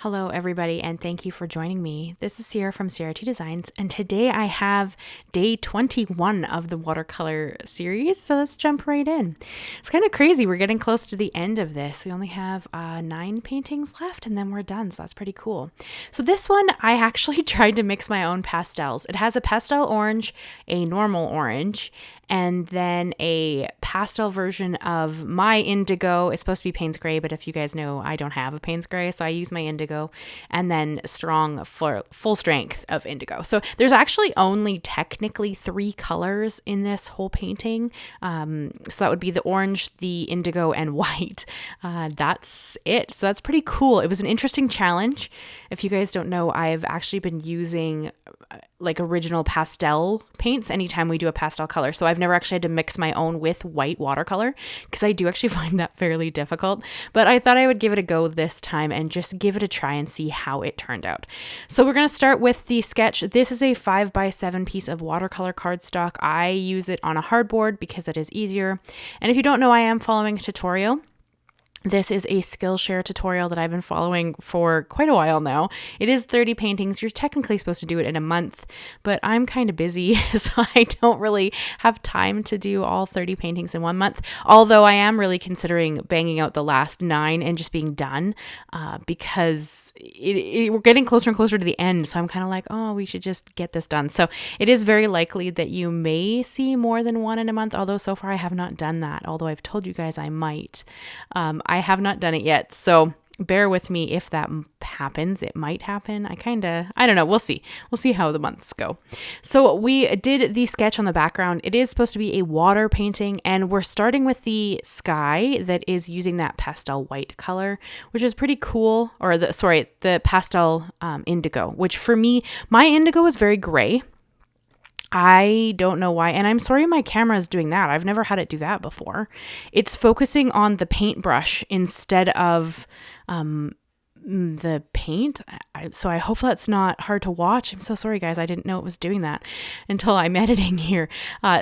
Hello, everybody, and thank you for joining me. This is Ciara from Ciara Designs, and today I have day 21 of the watercolor series, so let's jump right in. It's kind of crazy. We're getting close to the end of this. We only have 9 paintings left, and then we're done, so that's pretty cool. So this one, I actually tried to mix my own pastels. It has a pastel orange, a normal orange, and then a pastel version of my indigo. It's supposed to be Payne's Gray, but if you guys know, I don't have a Payne's Gray, so I use my indigo, and then strong full strength of indigo. So there's actually only technically 3 colors in this whole painting. So that would be the orange, the indigo, and white. That's it. So that's pretty cool. It was an interesting challenge. If you guys don't know, I've actually been using like original pastel paints anytime we do a pastel color. So I've never actually had to mix my own with white watercolor because I do actually find that fairly difficult. But I thought I would give it a go this time and just give it a try and see how it turned out. So we're going to start with the sketch. This is a 5x7 piece of watercolor cardstock. I use it on a hardboard because it is easier. And if you don't know, I am following a tutorial. This is a Skillshare tutorial that I've been following for quite a while now. It is 30 paintings. You're technically supposed to do it in a month, but I'm kind of busy, so I don't really have time to do all 30 paintings in 1 month. Although I am really considering banging out the last 9 and just being done because we're getting closer and closer to the end. So I'm kind of like, oh, we should just get this done. So it is very likely that you may see more than 1 in a month, although so far I have not done that, although I've told you guys I might. I have not done it yet, so bear with me if that happens. It might happen. I don't know. We'll see. We'll see how the months go. So we did the sketch on the background. It is supposed to be a water painting, and we're starting with the sky that is using that pastel white color, which is pretty cool. Or the pastel indigo, which for me, my indigo is very gray. I don't know why, and I'm sorry my camera is doing that. I've never had it do that before. It's focusing on the paintbrush instead of the paint. So I hope that's not hard to watch. I'm so sorry, guys. I didn't know it was doing that until I'm editing here.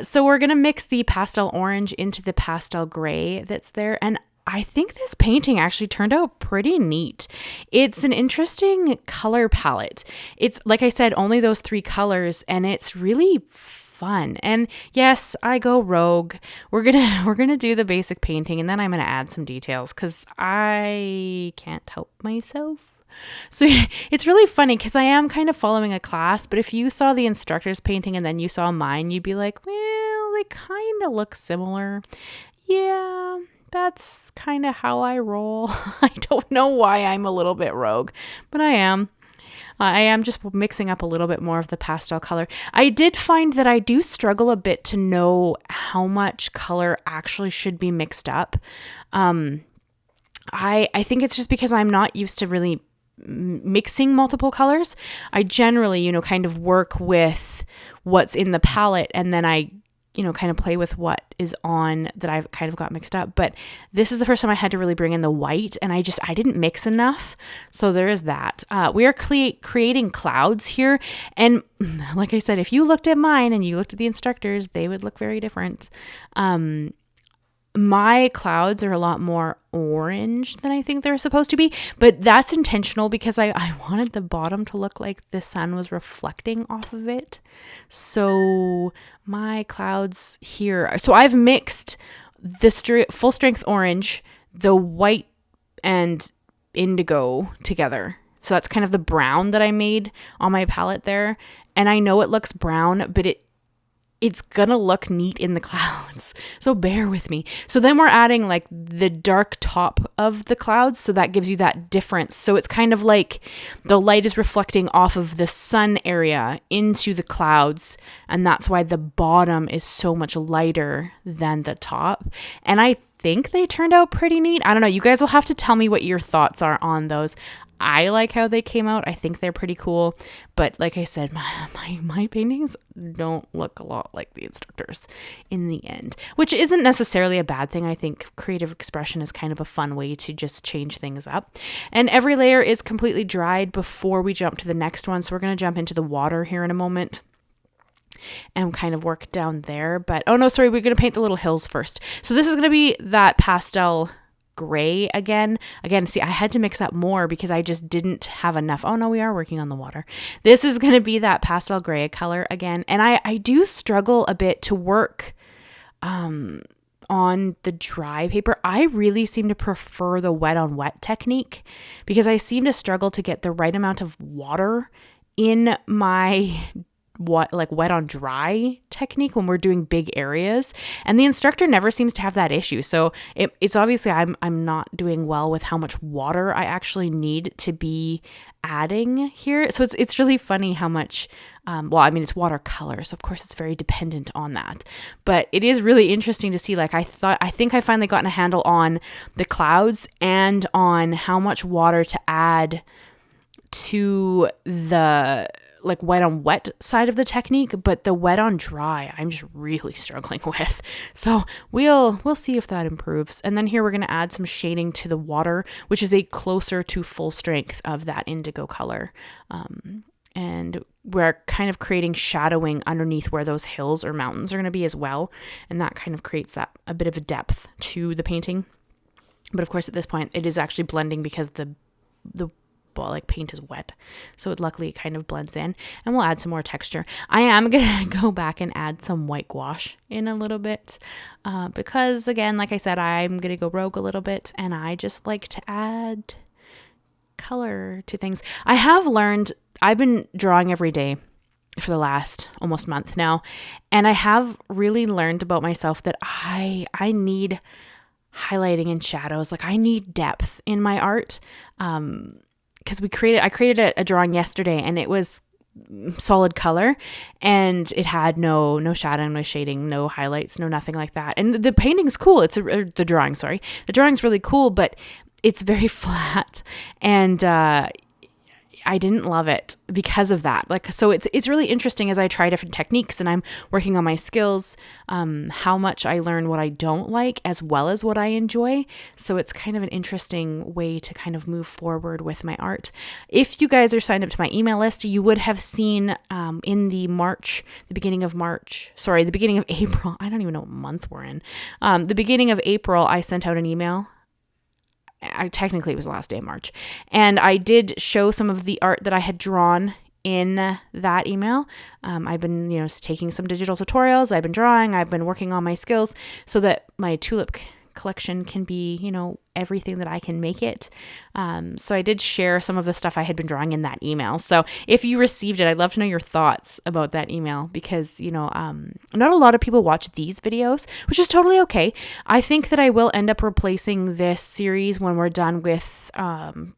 So we're going to mix the pastel orange into the pastel gray that's there, and I think this painting actually turned out pretty neat. It's an interesting color palette. It's, like I said, only those 3 colors, and it's really fun. And yes, I go rogue. We're gonna do the basic painting, and then I'm gonna add some details because I can't help myself. So it's really funny because I am kind of following a class, but if you saw the instructor's painting and then you saw mine, you'd be like, well, they kind of look similar. Yeah. That's kind of how I roll. I don't know why I'm a little bit rogue, but I am. I am just mixing up a little bit more of the pastel color. I did find that I do struggle a bit to know how much color actually should be mixed up. I think it's just because I'm not used to really mixing multiple colors. I generally, kind of work with what's in the palette, and then I kind of play with what is on that I've kind of got mixed up. But this is the first time I had to really bring in the white, and I didn't mix enough. So there is that. We are creating clouds here. And like I said, if you looked at mine and you looked at the instructors, they would look very different. My clouds are a lot more orange than I think they're supposed to be, but that's intentional because I wanted the bottom to look like the sun was reflecting off of it. So my clouds here, so I've mixed the full strength orange, the white and indigo together. So that's kind of the brown that I made on my palette there. And I know it looks brown, but it's gonna look neat in the clouds. So bear with me. So then we're adding like the dark top of the clouds. So that gives you that difference. So it's kind of like the light is reflecting off of the sun area into the clouds. And that's why the bottom is so much lighter than the top. And I think they turned out pretty neat. I don't know. You guys will have to tell me what your thoughts are on those. I like how they came out. I think they're pretty cool. But like I said, my paintings don't look a lot like the instructors in the end, which isn't necessarily a bad thing. I think creative expression is kind of a fun way to just change things up. And every layer is completely dried before we jump to the next one. So we're going to jump into the water here in a moment and kind of work down there. But, oh no, sorry, we're going to paint the little hills first. So this is going to be that pastel gray again. See, I had to mix up more because I just didn't have enough. Oh no, we are working on the water. This is going to be that pastel gray color again. And I do struggle a bit to work on the dry paper. I really seem to prefer the wet on wet technique because I seem to struggle to get the right amount of water in my wet on dry technique when we're doing big areas, and the instructor never seems to have that issue. So it's obviously I'm not doing well with how much water I actually need to be adding here. So it's really funny how much it's watercolor, so of course it's very dependent on that, but it is really interesting to see. Like I think I finally gotten a handle on the clouds and on how much water to add to the wet on wet side of the technique, but the wet on dry I'm just really struggling with. So we'll see if that improves. And then here we're going to add some shading to the water, which is a closer to full strength of that indigo color. And we're kind of creating shadowing underneath where those hills or mountains are going to be as well. And that kind of creates that a bit of a depth to the painting. But of course at this point it is actually blending because the paint is wet, so it luckily kind of blends in, and we'll add some more texture. I am gonna go back and add some white gouache in a little bit because again, like I said, I'm gonna go rogue a little bit, and I just like to add color to things. I have learned, I've been drawing every day for the last almost month now, and I have really learned about myself that I need highlighting and shadows. Like I need depth in my art. Because I created a drawing yesterday, and it was solid color, and it had no shadow, no shading, no highlights, no nothing like that. And the painting's cool. The drawing's really cool, but it's very flat, and I didn't love it because of that. So it's really interesting as I try different techniques and I'm working on my skills, how much I learn what I don't like as well as what I enjoy. So it's kind of an interesting way to kind of move forward with my art. If you guys are signed up to my email list, you would have seen in the beginning of April, I don't even know what month we're in. The beginning of April, I sent out an email. Technically it was the last day of March, and I did show some of the art that I had drawn in that email. I've been, taking some digital tutorials. I've been drawing. I've been working on my skills so that my tulip collection can be, everything that I can make it. So I did share some of the stuff I had been drawing in that email. So if you received it, I'd love to know your thoughts about that email because, not a lot of people watch these videos, which is totally okay. I think that I will end up replacing this series when we're done with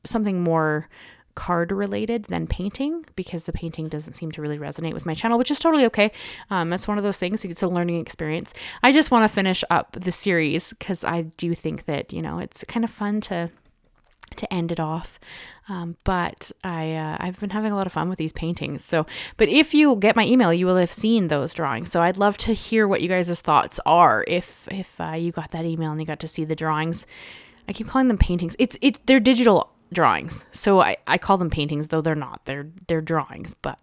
something more card related than painting, because the painting doesn't seem to really resonate with my channel, which is totally okay. It's one of those things. It's a learning experience. I just want to finish up the series because I do think that, it's kind of fun to end it off. But I've been having a lot of fun with these paintings. But if you get my email, you will have seen those drawings. So I'd love to hear what you guys' thoughts are if you got that email and you got to see the drawings. I keep calling them paintings. They're digital drawings. So I call them paintings, though they're not. They're drawings, but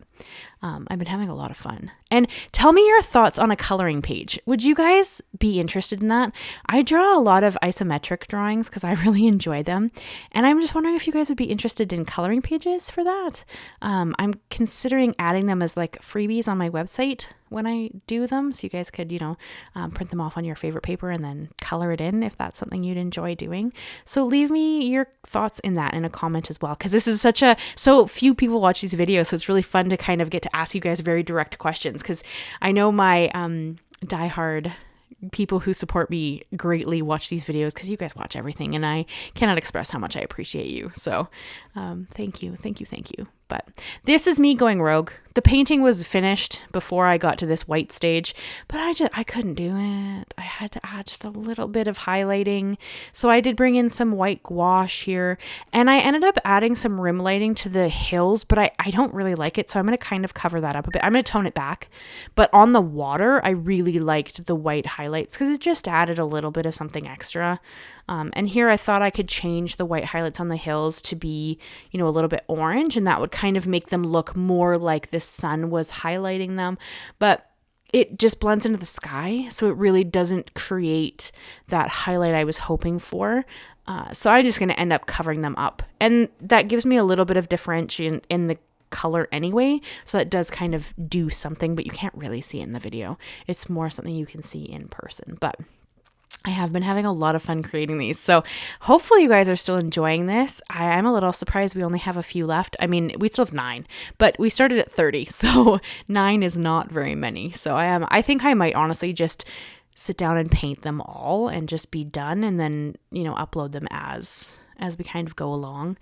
I've been having a lot of fun. And tell me your thoughts on a coloring page. Would you guys be interested in that? I draw a lot of isometric drawings because I really enjoy them. And I'm just wondering if you guys would be interested in coloring pages for that. I'm considering adding them as freebies on my website when I do them. So you guys could, print them off on your favorite paper and then color it in if that's something you'd enjoy doing. So leave me your thoughts in that in a comment as well. Because this is so few people watch these videos. So it's really fun to kind of get to ask you guys very direct questions, because I know my diehard people who support me greatly watch these videos because you guys watch everything, and I cannot express how much I appreciate you. So thank you. But this is me going rogue. The painting was finished before I got to this white stage, but I couldn't do it. I had to add just a little bit of highlighting. So I did bring in some white gouache here, and I ended up adding some rim lighting to the hills, but I don't really like it. So I'm going to kind of cover that up a bit. I'm going to tone it back, but on the water, I really liked the white highlights because it just added a little bit of something extra. And here I thought I could change the white highlights on the hills to be, a little bit orange, and that would kind of make them look more like the sun was highlighting them. But it just blends into the sky, so it really doesn't create that highlight I was hoping for. So I'm just going to end up covering them up. And that gives me a little bit of differentiation in the color anyway. So that does kind of do something, but you can't really see it in the video. It's more something you can see in person. But I have been having a lot of fun creating these. So hopefully you guys are still enjoying this. I'm a little surprised we only have a few left. I mean, we still have 9, but we started at 30. So 9 is not very many. So I think I might honestly just sit down and paint them all and just be done, and then, upload them as we kind of go along.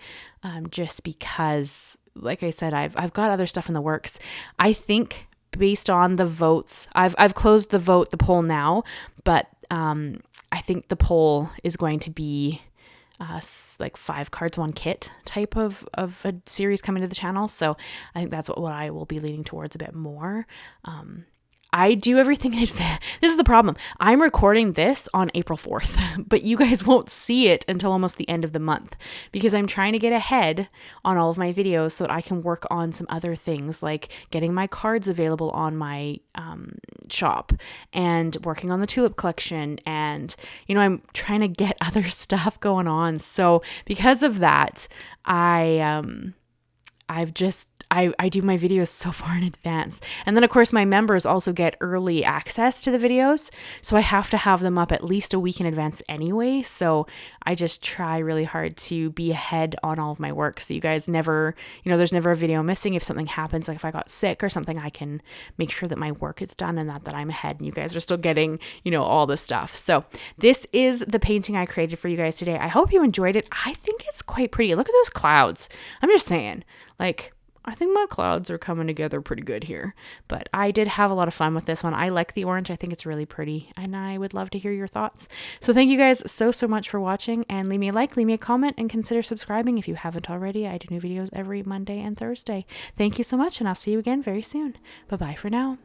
Just because, like I said, I've got other stuff in the works. I think based on the votes, I've closed the poll now, but I think the poll is going to be like 5 cards, 1 kit type of a series coming to the channel. So I think that's what I will be leaning towards a bit more. I do everything in advance. This is the problem. I'm recording this on April 4th, but you guys won't see it until almost the end of the month because I'm trying to get ahead on all of my videos so that I can work on some other things like getting my cards available on my shop and working on the tulip collection. And, I'm trying to get other stuff going on. So because of that, I do my videos so far in advance. And then of course my members also get early access to the videos. So I have to have them up at least a week in advance anyway. So I just try really hard to be ahead on all of my work. So you guys never, there's never a video missing. If something happens, like if I got sick or something, I can make sure that my work is done and that I'm ahead and you guys are still getting, all the stuff. So this is the painting I created for you guys today. I hope you enjoyed it. I think it's quite pretty. Look at those clouds. I'm just saying, I think my clouds are coming together pretty good here, but I did have a lot of fun with this one. I like the orange. I think it's really pretty, and I would love to hear your thoughts. So thank you guys so much for watching, and leave me a like, leave me a comment, and consider subscribing if you haven't already. I do new videos every Monday and Thursday. Thank you so much, and I'll see you again very soon. Bye-bye for now.